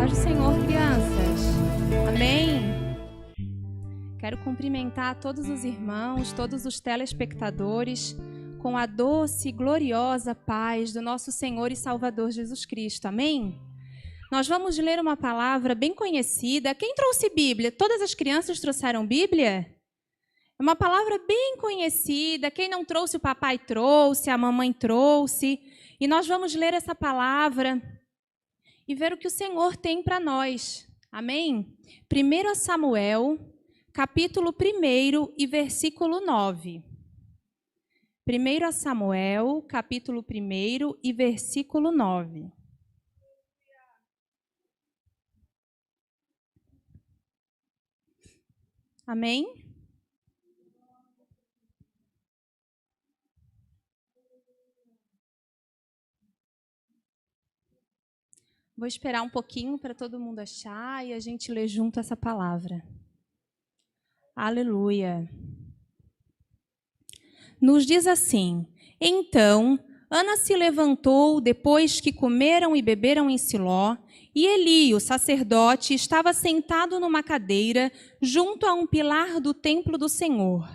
Paz do Senhor, crianças. Amém? Quero cumprimentar todos os irmãos, todos os telespectadores, com a doce e gloriosa paz do nosso Senhor e Salvador Jesus Cristo. Amém? Nós vamos ler uma palavra bem conhecida. Quem trouxe Bíblia? Todas as crianças trouxeram Bíblia? É uma palavra bem conhecida. Quem não trouxe, o papai trouxe, a mamãe trouxe. E nós vamos ler essa palavra e ver o que o Senhor tem para nós. Amém? 1 Samuel, capítulo 1 e versículo 9. 1 Samuel, capítulo 1 e versículo 9. Amém? Vou esperar um pouquinho para todo mundo achar e a gente lê junto essa palavra. Aleluia. Nos diz assim: Então Ana se levantou depois que comeram e beberam em Siló, e Eli, o sacerdote, estava sentado numa cadeira junto a um pilar do templo do Senhor.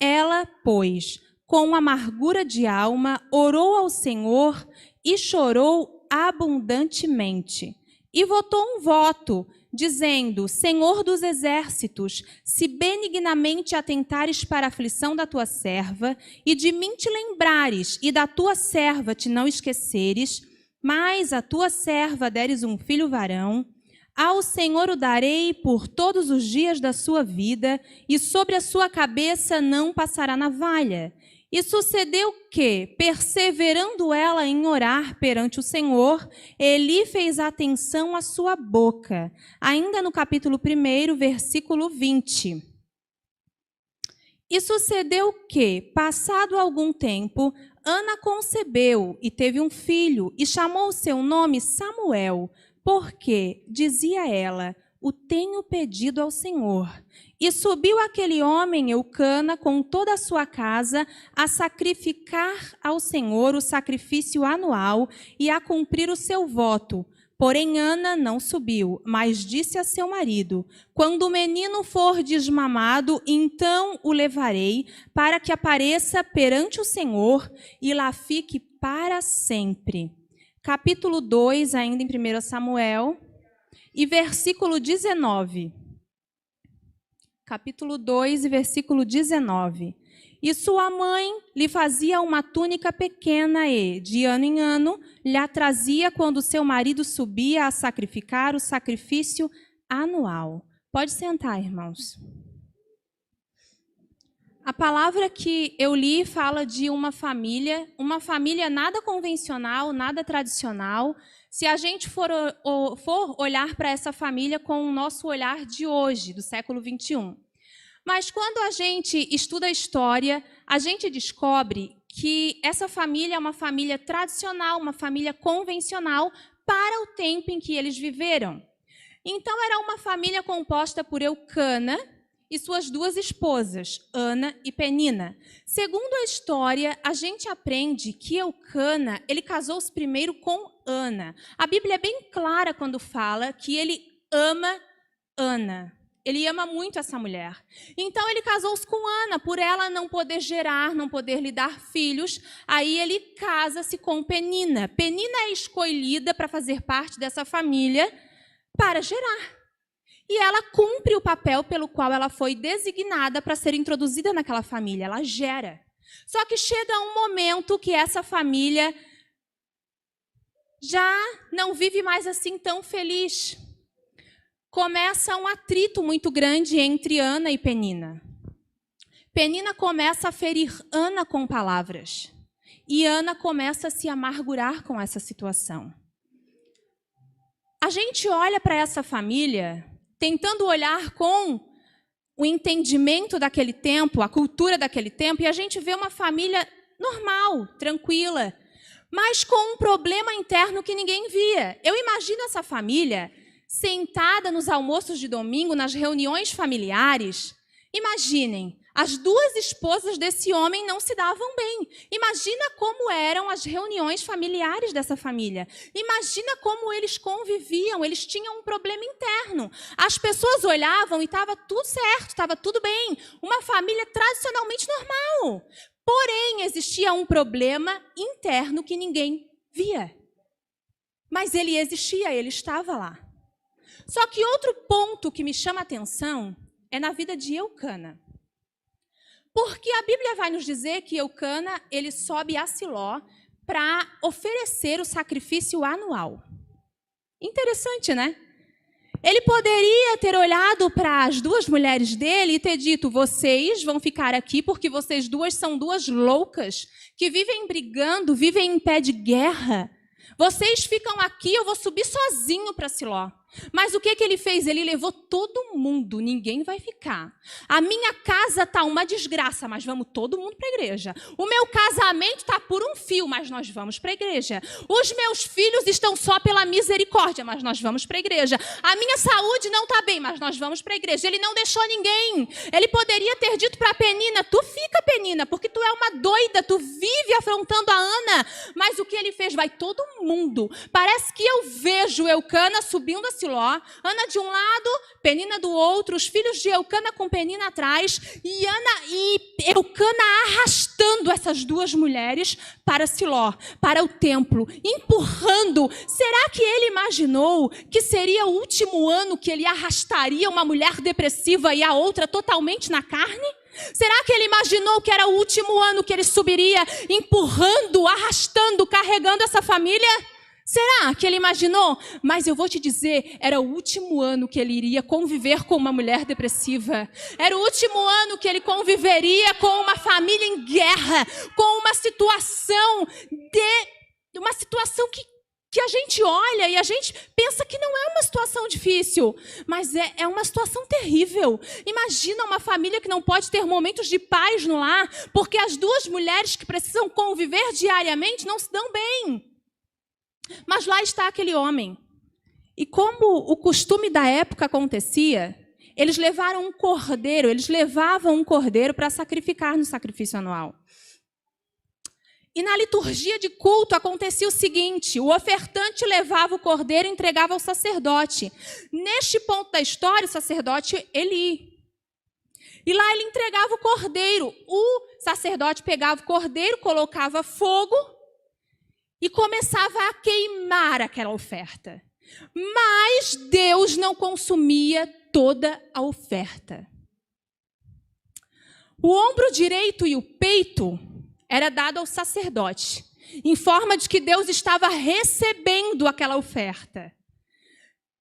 Ela, pois, com amargura de alma, orou ao Senhor e chorou abundantemente. E votou um voto, dizendo: Senhor dos exércitos, se benignamente atentares para a aflição da tua serva, e de mim te lembrares, e da tua serva te não esqueceres, mas a tua serva deres um filho varão, ao Senhor o darei por todos os dias da sua vida, e sobre a sua cabeça não passará navalha. E sucedeu que, perseverando ela em orar perante o Senhor, Eli fez atenção à sua boca. Ainda no capítulo 1, versículo 20. E sucedeu que, passado algum tempo, Ana concebeu e teve um filho, e chamou o seu nome Samuel, porque, dizia ela, o tenho pedido ao Senhor. E subiu aquele homem, Eucana, com toda a sua casa, a sacrificar ao Senhor o sacrifício anual e a cumprir o seu voto. Porém, Ana não subiu, mas disse a seu marido: Quando o menino for desmamado, então o levarei, para que apareça perante o Senhor e lá fique para sempre. Capítulo 2, ainda em 1 Samuel, e versículo 19. Capítulo 2, versículo 19. E sua mãe lhe fazia uma túnica pequena e, de ano em ano, lhe a trazia quando seu marido subia a sacrificar o sacrifício anual. Pode sentar, irmãos. A palavra que eu li fala de uma família nada convencional, nada tradicional. Se a gente for olhar para essa família com o nosso olhar de hoje, do século 21. Mas quando a gente estuda a história, a gente descobre que essa família é uma família tradicional, uma família convencional para o tempo em que eles viveram. Então, era uma família composta por Eucana e suas duas esposas, Ana e Penina. Segundo a história, a gente aprende que Eucana, ele casou-se primeiro com Ana. A Bíblia é bem clara quando fala que ele ama Ana. Ele ama muito essa mulher. Então, ele casou-se com Ana, por ela não poder gerar, não poder lhe dar filhos. Aí, ele casa-se com Penina. Penina é escolhida para fazer parte dessa família para gerar. E ela cumpre o papel pelo qual ela foi designada para ser introduzida naquela família. Ela gera. Só que chega um momento que essa família já não vive mais assim tão feliz. Começa um atrito muito grande entre Ana e Penina. Penina começa a ferir Ana com palavras. E Ana começa a se amargurar com essa situação. A gente olha para essa família tentando olhar com o entendimento daquele tempo, a cultura daquele tempo, e a gente vê uma família normal, tranquila, mas com um problema interno que ninguém via. Eu imagino essa família sentada nos almoços de domingo, nas reuniões familiares. Imaginem, As duas esposas desse homem não se davam bem. Imagina como eram as reuniões familiares dessa família. Imagina como eles conviviam, eles tinham um problema interno. As pessoas olhavam e estava tudo certo, estava tudo bem. Uma família tradicionalmente normal. Porém, existia um problema interno que ninguém via. Mas ele existia, ele estava lá. Só que outro ponto que me chama a atenção é na vida de Eucana. Porque a Bíblia vai nos dizer que Eucana, ele sobe a Siló para oferecer o sacrifício anual. Interessante, né? Ele poderia ter olhado para as duas mulheres dele e ter dito: vocês vão ficar aqui porque vocês duas são duas loucas que vivem brigando, vivem em pé de guerra. Vocês ficam aqui, eu vou subir sozinho para Siló. Mas o que ele fez? Ele levou todo mundo, ninguém vai ficar. A minha casa está uma desgraça, mas vamos todo mundo para a igreja. O meu casamento está por um fio, mas nós vamos para a igreja. Os meus filhos estão só pela misericórdia, mas nós vamos para a igreja. A minha saúde não está bem, mas nós vamos para a igreja. Ele não deixou ninguém. Ele poderia ter dito para a Penina: tu fica, Penina, porque tu é uma doida, tu vive afrontando a Ana. Mas o que ele fez? Vai todo mundo. Parece que eu vejo Eucana subindo a Siló, Ana de um lado, Penina do outro, os filhos de Eucana com Penina atrás, e Eucana arrastando essas duas mulheres para Siló, para o templo, empurrando. Será que ele imaginou que seria o último ano que ele arrastaria uma mulher depressiva e a outra totalmente na carne? Será que ele imaginou que era o último ano que ele subiria empurrando, arrastando, carregando essa família? Será que ele imaginou? Mas eu vou te dizer, era o último ano que ele iria conviver com uma mulher depressiva. Era o último ano que ele conviveria com uma família em guerra, com uma situação que a gente olha e a gente pensa que não é uma situação difícil, mas é uma situação terrível. Imagina uma família que não pode ter momentos de paz no lar, porque as duas mulheres que precisam conviver diariamente não se dão bem. Mas lá está aquele homem. E como o costume da época acontecia, eles levavam um cordeiro para sacrificar no sacrifício anual. E na liturgia de culto acontecia o seguinte: o ofertante levava o cordeiro e entregava ao sacerdote. Neste ponto da história, o sacerdote Eli. E lá ele entregava o cordeiro. O sacerdote pegava o cordeiro, colocava fogo e começava a queimar aquela oferta. Mas Deus não consumia toda a oferta. O ombro direito e o peito era dado ao sacerdote, em forma de que Deus estava recebendo aquela oferta.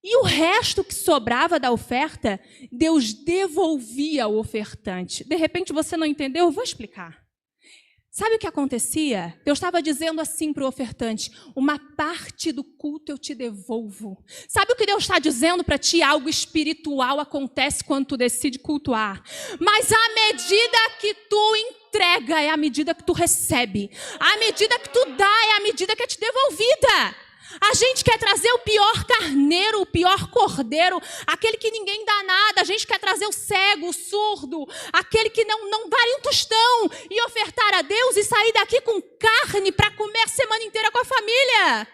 E o resto que sobrava da oferta, Deus devolvia ao ofertante. De repente você não entendeu? Eu vou explicar. Sabe o que acontecia? Deus estava dizendo assim para o ofertante: uma parte do culto eu te devolvo. Sabe o que Deus está dizendo para ti? Algo espiritual acontece quando tu decide cultuar. Mas a medida que tu entrega é a medida que tu recebe. A medida que tu dá é a medida que é te devolvida. A gente quer trazer o pior carneiro, o pior cordeiro, aquele que ninguém dá nada. A gente quer trazer o cego, o surdo, aquele que não vale um tostão, e ofertar a Deus e sair daqui com carne para comer a semana inteira com a família.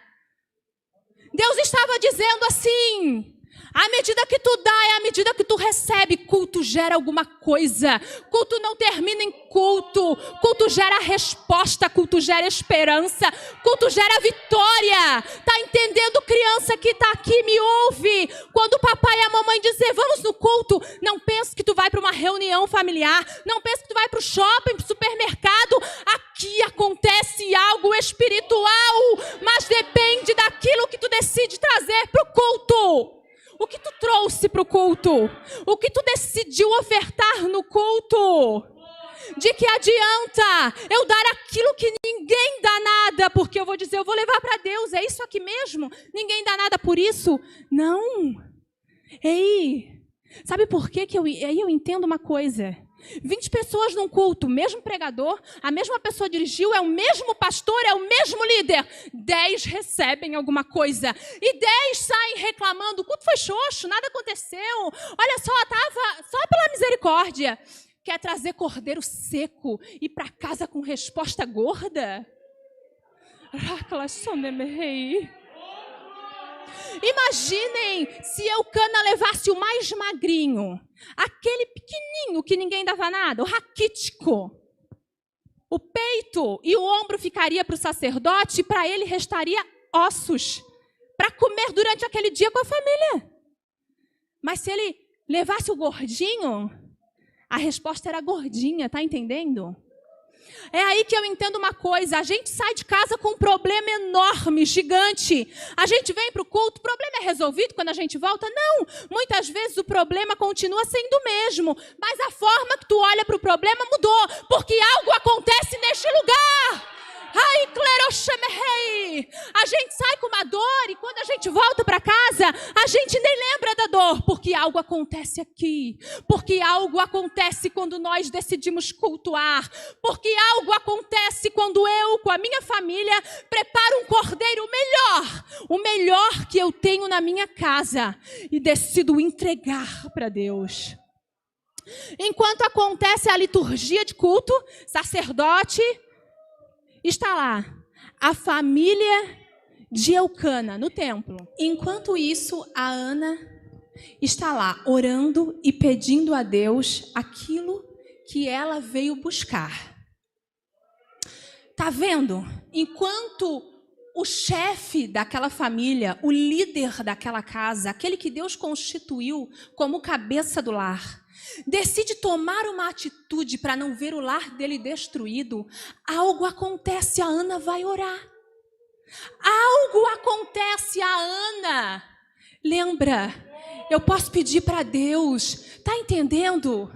Deus estava dizendo assim: a medida que tu dá é a medida que tu recebe. Culto gera alguma coisa. Culto não termina em culto. Culto gera resposta. Culto gera esperança. Culto gera vitória. Tá entendendo, criança que tá aqui, me ouve? Quando o papai e a mamãe dizer vamos no culto, não pense que tu vai para uma reunião familiar. Não pense que tu vai para o shopping, para o supermercado. Aqui acontece algo espiritual, mas depende daquilo que tu decide trazer para o culto. O que tu trouxe para o culto? O que tu decidiu ofertar no culto? De que adianta eu dar aquilo que ninguém dá nada? Porque eu vou dizer, eu vou levar para Deus, é isso aqui mesmo? Ninguém dá nada por isso? Não. Ei, sabe por quê que aí eu entendo uma coisa? 20 pessoas num culto, o mesmo pregador, a mesma pessoa dirigiu, é o mesmo pastor, é o mesmo líder. 10 recebem alguma coisa e 10 saem reclamando: o culto foi xoxo, nada aconteceu. Olha só, estava só pela misericórdia. quer trazer cordeiro seco e para casa com resposta gorda? Imaginem se Eucana levasse o mais magrinho, aquele pequenininho que ninguém dava nada, o raquítico. O peito e o ombro ficaria para o sacerdote e para ele restaria ossos para comer durante aquele dia com a família. Mas se ele levasse o gordinho, a resposta era gordinha, tá entendendo? É aí que eu entendo uma coisa, a gente sai de casa com um problema enorme, gigante. A gente vem para o culto, o problema é resolvido quando a gente volta? Não, muitas vezes o problema continua sendo o mesmo, mas a forma que tu olha para o problema mudou, porque algo acontece neste lugar. Ai, cleroxemehei. A gente sai com uma dor e quando a gente volta para casa, a gente nem lembra da dor, porque algo acontece aqui, porque algo acontece quando nós decidimos cultuar, porque algo acontece quando eu, com a minha família, preparo um cordeiro melhor, o melhor que eu tenho na minha casa e decido entregar para Deus. Enquanto acontece a liturgia de culto, sacerdote está lá, a família de Eucana no templo. Enquanto isso, a Ana está lá orando e pedindo a Deus aquilo que ela veio buscar. Tá vendo? Enquanto o chefe daquela família, o líder daquela casa, aquele que Deus constituiu como cabeça do lar, decide tomar uma atitude para não ver o lar dele destruído, algo acontece, a Ana vai orar. Algo acontece, a Ana lembra, eu posso pedir para Deus, tá entendendo?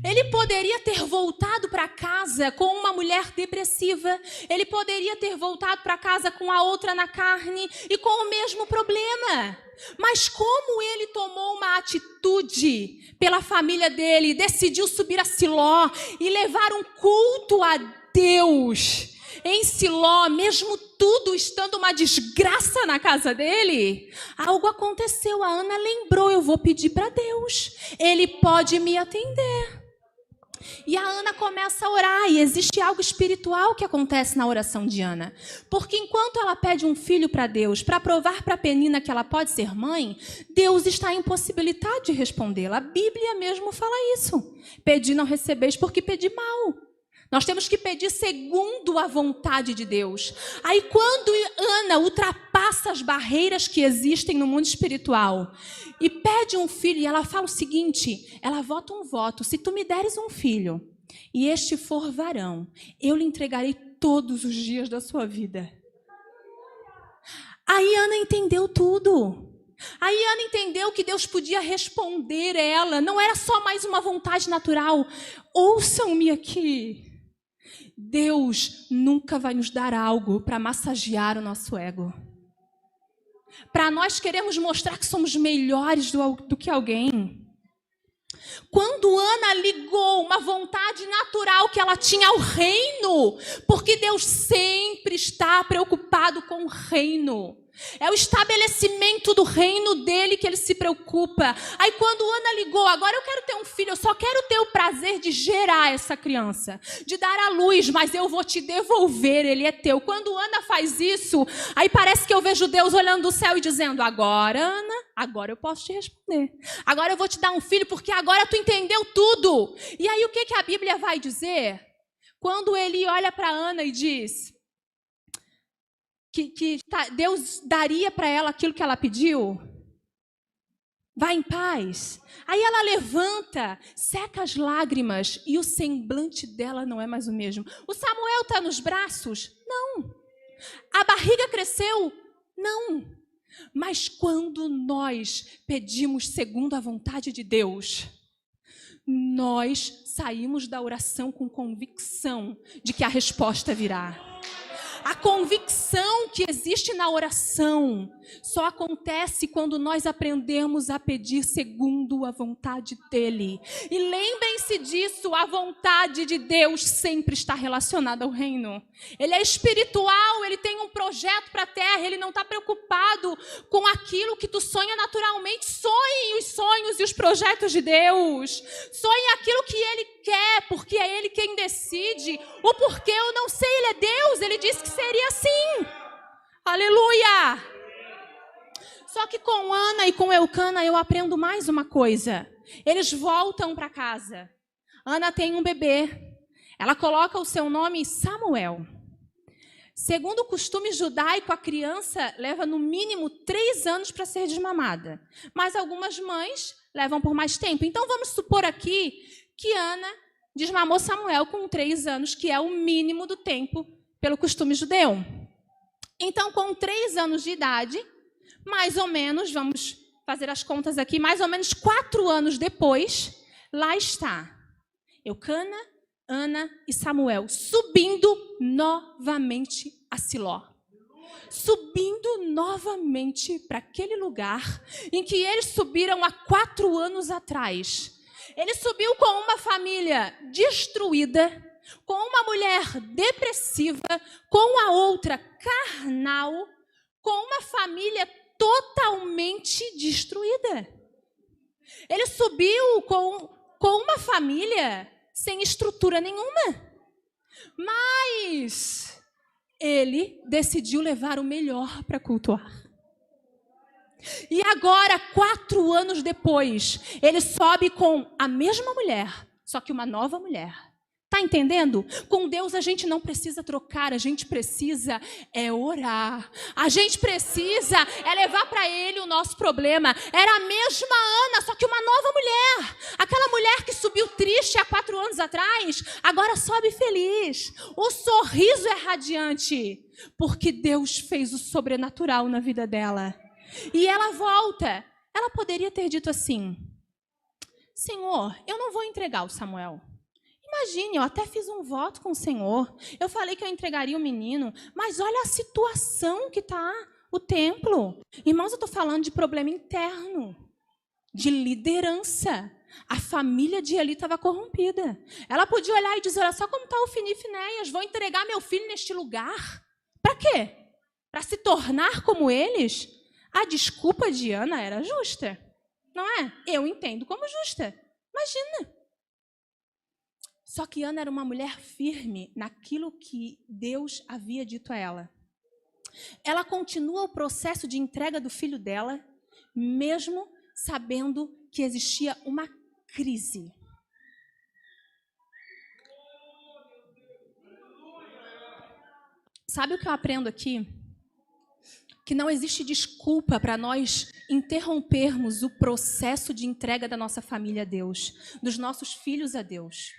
Ele poderia ter voltado para casa com uma mulher depressiva, ele poderia ter voltado para casa com a outra na carne e com o mesmo problema. Mas como ele tomou uma atitude pela família dele, decidiu subir a Siló e levar um culto a Deus em Siló, mesmo tudo estando uma desgraça na casa dele, algo aconteceu, a Ana lembrou, eu vou pedir para Deus, ele pode me atender. E a Ana começa a orar, e existe algo espiritual que acontece na oração de Ana. Porque enquanto ela pede um filho para Deus, para provar para Penina que ela pode ser mãe, Deus está impossibilitado de respondê-la. A Bíblia mesmo fala isso. Pedi não recebeis porque pedi mal. Nós temos que pedir segundo a vontade de Deus. Aí quando Ana ultrapassa as barreiras que existem no mundo espiritual e pede um filho, e ela fala o seguinte, ela vota um voto, se tu me deres um filho e este for varão, eu lhe entregarei todos os dias da sua vida. Aí Ana entendeu tudo. Aí Ana entendeu que Deus podia responder ela, não era só mais uma vontade natural. Ouçam-me aqui. Deus nunca vai nos dar algo para massagear o nosso ego. Para nós queremos mostrar que somos melhores do que alguém. Quando Ana ligou uma vontade natural que ela tinha ao reino, porque Deus sempre está preocupado com o reino. É o estabelecimento do reino dele que ele se preocupa. Aí quando Ana ligou, agora eu quero ter um filho, eu só quero ter o prazer de gerar essa criança, de dar à luz, mas eu vou te devolver, ele é teu. Quando Ana faz isso, aí parece que eu vejo Deus olhando do céu e dizendo, agora Ana, agora eu posso te responder. Agora eu vou te dar um filho, porque agora tu entendeu tudo. E aí o que a Bíblia vai dizer? Quando ele olha para Ana e diz que Deus daria para ela aquilo que ela pediu, vai em paz. Aí ela levanta, seca as lágrimas e o semblante dela não é mais o mesmo. O Samuel está nos braços? Não. A barriga cresceu? Não. Mas quando nós pedimos segundo a vontade de Deus, nós saímos da oração com convicção de que a resposta virá. A convicção que existe na oração só acontece quando nós aprendemos a pedir segundo a vontade dele. E lembrem-se disso, a vontade de Deus sempre está relacionada ao reino. Ele é espiritual, ele tem um projeto para a terra, ele não está preocupado com aquilo que tu sonha naturalmente. Sonhe os sonhos e os projetos de Deus. Sonhe aquilo que ele quer, porque é ele quem decide. O porquê eu não sei, ele é Deus, ele disse que seria assim. Aleluia! Só que com Ana e com Eucana eu aprendo mais uma coisa. Eles voltam para casa. Ana tem um bebê. Ela coloca o seu nome Samuel. Segundo o costume judaico, a criança leva no mínimo 3 anos para ser desmamada. Mas algumas mães levam por mais tempo. Então vamos supor aqui que Ana desmamou Samuel com 3 anos, que é o mínimo do tempo pelo costume judeu. Então, com 3 anos de idade, mais ou menos, vamos fazer as contas aqui, mais ou menos 4 anos depois, lá está Eucana, Ana e Samuel subindo novamente a Siló. Subindo novamente para aquele lugar em que eles subiram há 4 anos atrás. Ele subiu com uma família destruída, com uma mulher depressiva, com a outra carnal, com uma família totalmente destruída. Ele subiu com uma família sem estrutura nenhuma. Mas ele decidiu levar o melhor para cultuar. E agora, 4 anos depois, ele sobe com a mesma mulher, só que uma nova mulher. Está entendendo? Com Deus a gente não precisa trocar, a gente precisa orar. A gente precisa levar para Ele o nosso problema. Era a mesma Ana, só que uma nova mulher. Aquela mulher que subiu triste há 4 anos atrás, agora sobe feliz. O sorriso é radiante, porque Deus fez o sobrenatural na vida dela. E ela volta. Ela poderia ter dito assim: Senhor, eu não vou entregar o Samuel. Imagine, eu até fiz um voto com o Senhor. Eu falei que eu entregaria o menino. Mas olha a situação que está o templo. Irmãos, eu estou falando de problema interno, de liderança. A família de Eli estava corrompida. Ela podia olhar e dizer: olha só como está o Ofni e Finéias. Vou entregar meu filho neste lugar. Para quê? Para se tornar como eles? A desculpa de Ana era justa. Não é? Eu entendo como justa. Imagina. Só que Ana era uma mulher firme naquilo que Deus havia dito a ela. Ela continua o processo de entrega do filho dela, mesmo sabendo que existia uma crise. Sabe o que eu aprendo aqui? Que não existe desculpa para nós interrompermos o processo de entrega da nossa família a Deus, dos nossos filhos a Deus.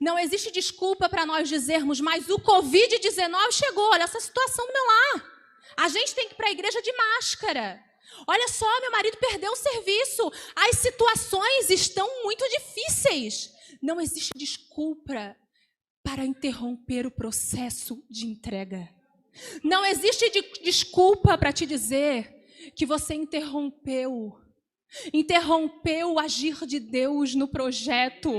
Não existe desculpa para nós dizermos: mas o Covid-19 chegou, olha essa situação do meu lar. A gente tem que ir para a igreja de máscara. Olha só, meu marido perdeu o serviço. As situações estão muito difíceis. Não existe desculpa para interromper o processo de entrega. Não existe desculpa para te dizer que você interrompeu o agir de Deus no projeto.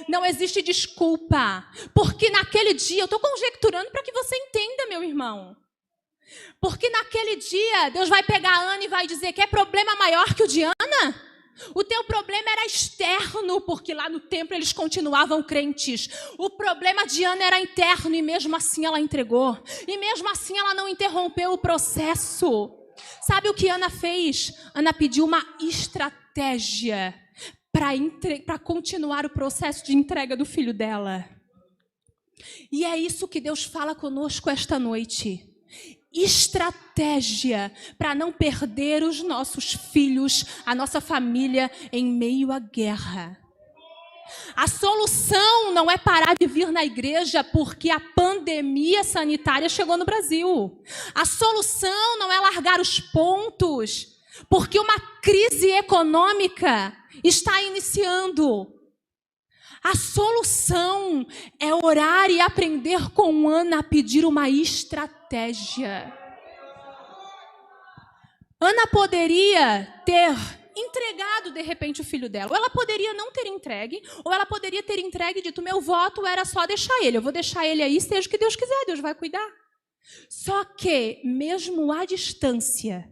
Não existe desculpa, porque naquele dia, eu estou conjecturando para que você entenda, meu irmão. Porque naquele dia, Deus vai pegar a Ana e vai dizer: quer problema maior que o de Ana? O teu problema era externo, porque lá no templo eles continuavam crentes. O problema de Ana era interno, e mesmo assim ela entregou. E mesmo assim ela não interrompeu o processo. Sabe o que Ana fez? Ana pediu uma estratégia para continuar o processo de entrega do filho dela. E é isso que Deus fala conosco esta noite. Estratégia para não perder os nossos filhos, a nossa família em meio à guerra. A solução não é parar de vir na igreja porque a pandemia sanitária chegou no Brasil. A solução não é largar os pontos porque uma crise econômica está iniciando. A solução é orar e aprender com Ana a pedir uma estratégia. Ana poderia ter entregado, de repente, o filho dela. Ou ela poderia não ter entregue, ou ela poderia ter entregue e dito, meu voto era só deixar ele. Eu vou deixar ele aí, seja o que Deus quiser, Deus vai cuidar. Só que, mesmo à distância,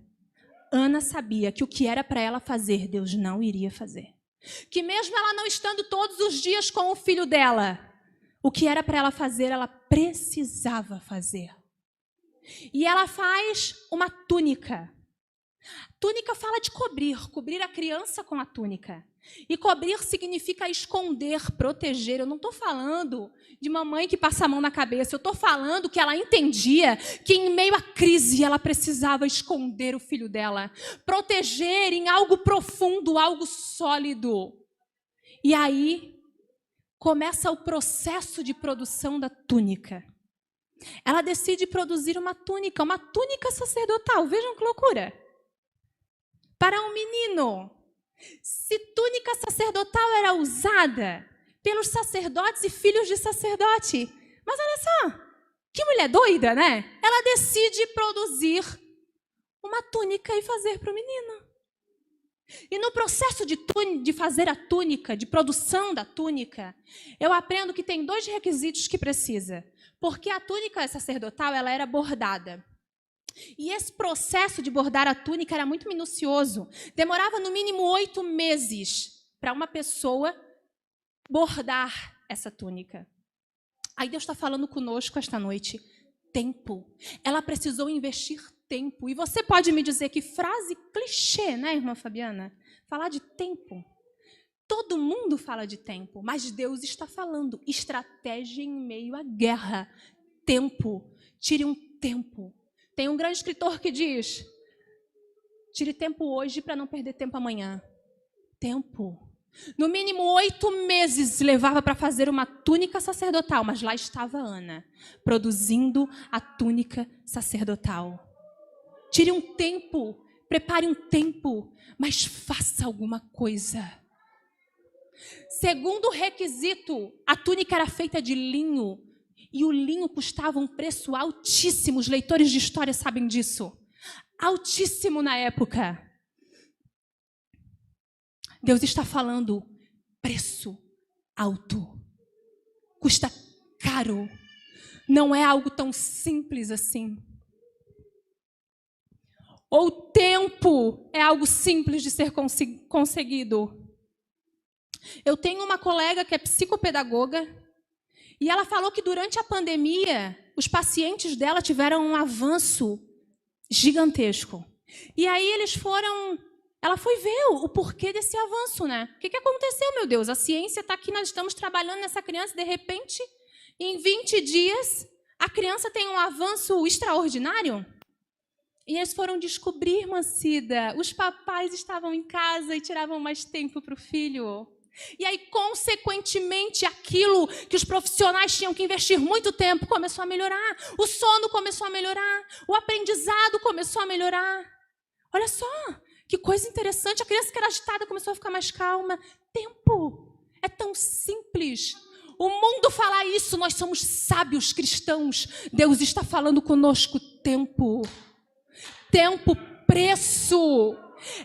Ana sabia que o que era para ela fazer, Deus não iria fazer. Que mesmo ela não estando todos os dias com o filho dela, o que era para ela fazer, ela precisava fazer. E ela faz uma túnica. Túnica fala de cobrir a criança com a túnica. E cobrir significa esconder, proteger. Eu não estou falando de mamãe que passa a mão na cabeça. Eu estou falando que ela entendia que em meio à crise ela precisava esconder o filho dela. Proteger em algo profundo, algo sólido. E aí começa o processo de produção da túnica. Ela decide produzir uma túnica sacerdotal. Vejam que loucura. Para um menino. Se túnica sacerdotal era usada pelos sacerdotes e filhos de sacerdote. Mas olha só, que mulher doida, né? Ela decide produzir uma túnica e fazer para o menino. E no processo de fazer a túnica, de produção da túnica, eu aprendo que tem 2 requisitos que precisa. Porque a túnica sacerdotal, ela era bordada. E esse processo de bordar a túnica era muito minucioso. Demorava no mínimo 8 meses para uma pessoa bordar essa túnica. Aí Deus está falando conosco esta noite. Tempo. Ela precisou investir tempo. E você pode me dizer que frase clichê, né, irmã Fabiana? Falar de tempo. Todo mundo fala de tempo, mas Deus está falando. Estratégia em meio à guerra. Tempo. Tire um tempo. Tem um grande escritor que diz, tire tempo hoje para não perder tempo amanhã. Tempo. No mínimo 8 meses levava para fazer uma túnica sacerdotal, mas lá estava Ana, produzindo a túnica sacerdotal. Tire um tempo, prepare um tempo, mas faça alguma coisa. Segundo requisito, a túnica era feita de linho. E o linho custava um preço altíssimo. Os leitores de história sabem disso. Altíssimo na época. Deus está falando preço alto. Custa caro. Não é algo tão simples assim. Ou tempo é algo simples de ser conseguido. Eu tenho uma colega que é psicopedagoga. E ela falou que durante a pandemia, os pacientes dela tiveram um avanço gigantesco. E aí ela foi ver o porquê desse avanço, né? O que aconteceu, meu Deus? A ciência está aqui, nós estamos trabalhando nessa criança, de repente, em 20 dias, a criança tem um avanço extraordinário. E eles foram descobrir, Mancida, os papais estavam em casa e tiravam mais tempo para o filho. E aí, consequentemente, aquilo que os profissionais tinham que investir muito tempo começou a melhorar. O sono começou a melhorar. O aprendizado começou a melhorar. Olha só, que coisa interessante. A criança que era agitada começou a ficar mais calma. Tempo. É tão simples. O mundo fala isso, nós somos sábios cristãos. Deus está falando conosco. Tempo. Tempo, preço.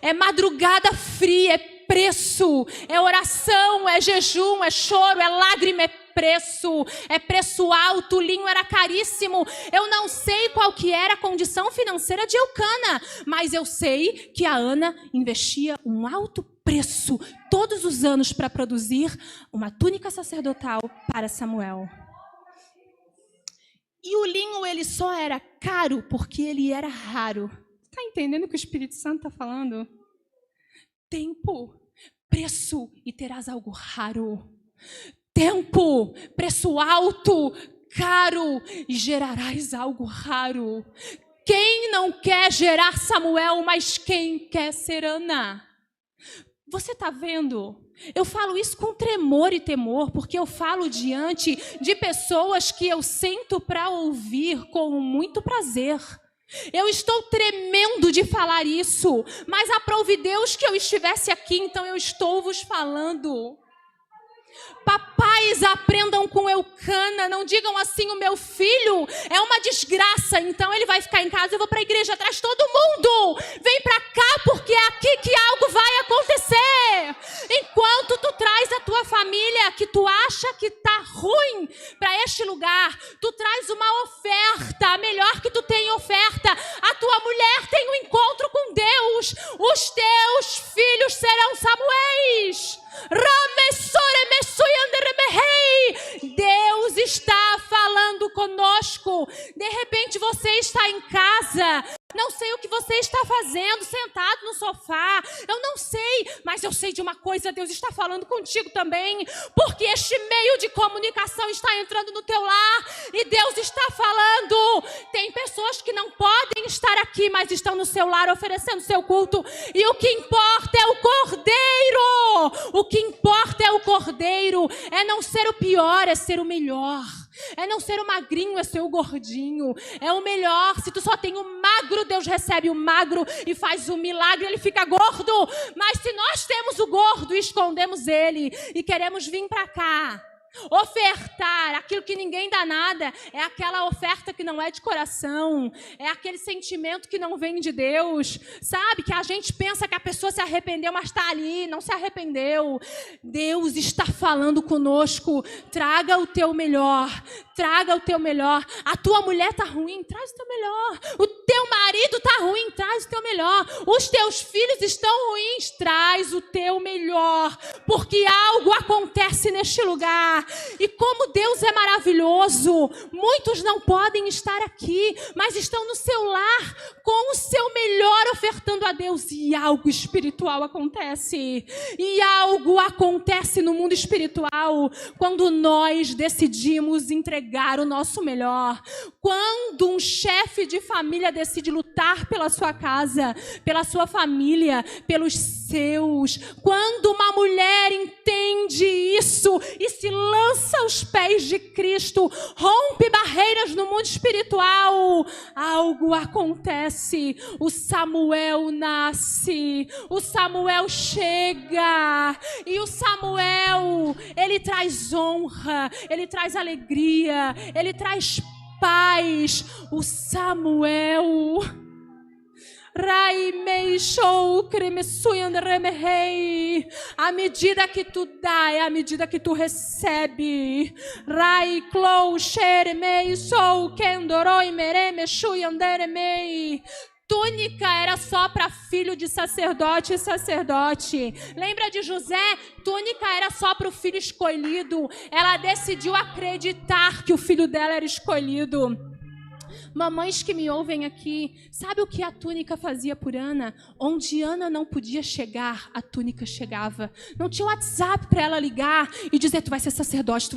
É madrugada fria, é preço, é oração, é jejum, é choro, é lágrima, é preço alto, o linho era caríssimo. Eu não sei qual que era a condição financeira de Eucana, mas eu sei que a Ana investia um alto preço todos os anos para produzir uma túnica sacerdotal para Samuel. E o linho ele só era caro porque ele era raro. Está entendendo o que o Espírito Santo está falando? Tempo, preço e terás algo raro. Tempo, preço alto, caro e gerarás algo raro. Quem não quer gerar Samuel, mas quem quer ser Ana? Você está vendo? Eu falo isso com tremor e temor, porque eu falo diante de pessoas que eu sento para ouvir com muito prazer. Eu estou tremendo de falar isso, mas aprove Deus que eu estivesse aqui, então eu estou vos falando. Papais, aprendam com Eucana, não digam assim: o meu filho é uma desgraça, então ele vai ficar em casa, eu vou para a igreja, traz todo mundo, vem para cá, porque é aqui que algo vai acontecer. Enquanto tu traz a tua família, que tu acha que tá ruim, para este lugar, tu traz uma oferta, a melhor que tu tem oferta, a tua mulher tem um encontro com Deus, os teus filhos serão Samuéis. Deus está falando conosco. De repente você está em casa, não sei o que você está fazendo, sentado no sofá, eu não sei, mas eu sei de uma coisa: Deus está falando contigo também, porque este meio de comunicação está entrando no teu lar e Deus está falando. Tem pessoas que não podem estar aqui, mas estão no seu lar oferecendo seu culto, e o que importa é o Cordeiro. O que importa é o Cordeiro, é não ser o pior, é ser o melhor. É não ser o magrinho, é ser o gordinho. É o melhor. Se tu só tem o magro, Deus recebe o magro e faz um milagre, ele fica gordo. Mas se nós temos o gordo e escondemos ele e queremos vir para cá, ofertar aquilo que ninguém dá nada, é aquela oferta que não é de coração, é aquele sentimento que não vem de Deus, sabe? Que a gente pensa que a pessoa se arrependeu, mas está ali, não se arrependeu. Deus está falando conosco: traga o teu melhor, traga o teu melhor. A tua mulher está ruim, traz o teu melhor. O teu marido está ruim, traz o teu melhor. Os teus filhos estão ruins, traz o teu melhor, porque algo acontece neste lugar. E como Deus é maravilhoso, muitos não podem estar aqui, mas estão no seu lar com o seu melhor ofertando a Deus, e algo espiritual acontece. E algo acontece no mundo espiritual quando nós decidimos entregar o nosso melhor. Quando um chefe de família decide lutar pela sua casa, pela sua família, pelos seus. Quando uma mulher entende isso e se lança aos pés de Cristo, rompe barreiras no mundo espiritual, algo acontece. O Samuel nasce, o Samuel chega, e o Samuel, ele traz honra, ele traz alegria, ele traz paz. O Samuel, à medida que tu dá, é à medida que tu recebe. Túnica era só para filho de sacerdote e sacerdote. Lembra de José? Túnica era só para o filho escolhido. Ela decidiu acreditar que o filho dela era escolhido. Mamães que me ouvem aqui, sabe o que a túnica fazia por Ana? Onde Ana não podia chegar, a túnica chegava. Não tinha WhatsApp para ela ligar e dizer: tu vai ser sacerdote,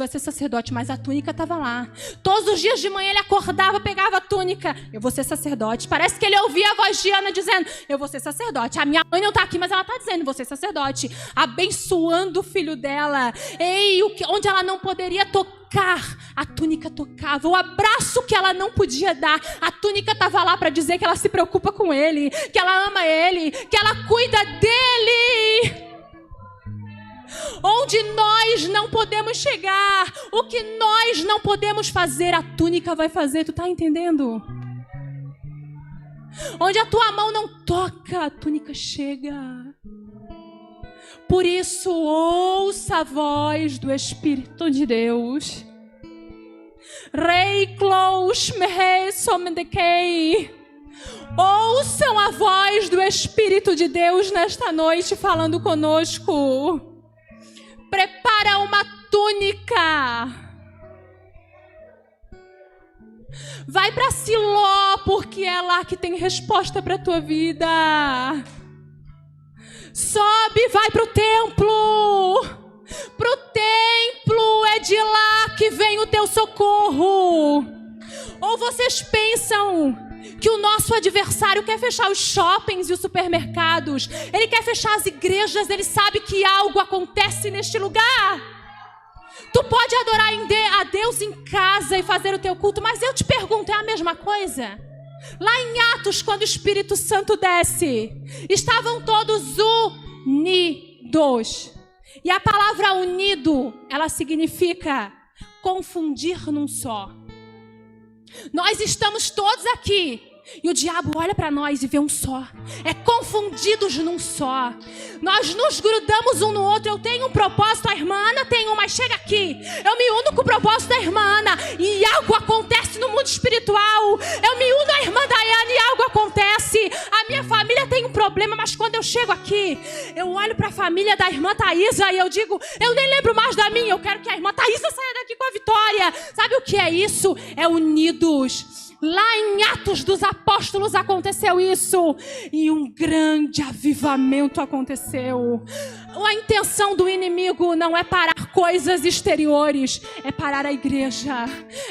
mas a túnica estava lá. Todos os dias de manhã ele acordava, pegava a túnica: eu vou ser sacerdote. Parece que ele ouvia a voz de Ana dizendo: eu vou ser sacerdote. A minha mãe não está aqui, mas ela está dizendo: vou ser sacerdote. Abençoando o filho dela. Onde ela não poderia tocar, a túnica tocava. O abraço que ela não podia dar, a túnica estava lá para dizer que ela se preocupa com ele, que ela ama ele, que ela cuida dele. Onde nós não podemos chegar, o que nós não podemos fazer, a túnica vai fazer. Tu tá entendendo? Onde a tua mão não toca, a túnica chega. Por isso, ouça a voz do Espírito de Deus. Ouçam a voz do Espírito de Deus nesta noite falando conosco. Prepara uma túnica. Vai para Siló, porque é lá que tem resposta para a tua vida. Sobe, vai para o templo. Para o templo, é de lá que vem o teu socorro. Ou vocês pensam que o nosso adversário quer fechar os shoppings e os supermercados? Ele quer fechar as igrejas, ele sabe que algo acontece neste lugar. Tu pode adorar a Deus em casa e fazer o teu culto, mas eu te pergunto, é a mesma coisa? Lá em Atos, quando o Espírito Santo desce, estavam todos unidos. E a palavra unido, ela significa confundir num só. Nós estamos todos aqui e o diabo olha para nós e vê um só. É confundidos num só. Nós nos grudamos um no outro. Eu tenho um propósito, a irmã Ana tem um, mas chega aqui. Eu me uno com o propósito da irmã Ana e algo acontece no mundo espiritual. Eu me uno à irmã Daiane e algo acontece. A minha família tem um problema, mas quando eu chego aqui, eu olho para a família da irmã Thaisa e eu digo, eu nem lembro mais da minha. Eu quero que a irmã Thaisa saia daqui com a vitória. Sabe o que é isso? É unidos. Lá em Atos dos Apóstolos aconteceu isso. E um grande avivamento aconteceu. A intenção do inimigo não é parar coisas exteriores. É parar a igreja.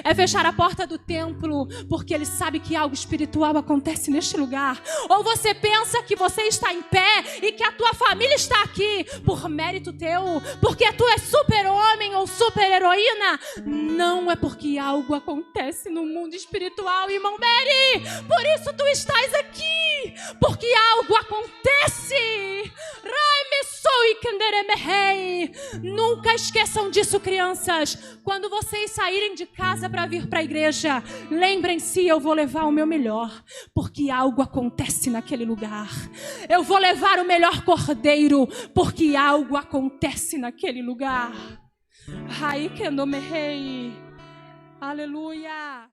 É fechar a porta do templo. Porque ele sabe que algo espiritual acontece neste lugar. Ou você pensa que você está em pé e que a tua família está aqui por mérito teu. Porque tu és super-homem ou super-heroína. Não, é porque algo acontece no mundo espiritual, irmão Mary. Por isso tu estás aqui. Porque algo acontece. Nunca esqueçam disso, crianças. Quando vocês saírem de casa para vir para a igreja, lembrem-se, eu vou levar o meu melhor. Porque algo acontece naquele lugar. Eu vou levar o melhor cordeiro. Porque algo acontece naquele lugar. Aleluia.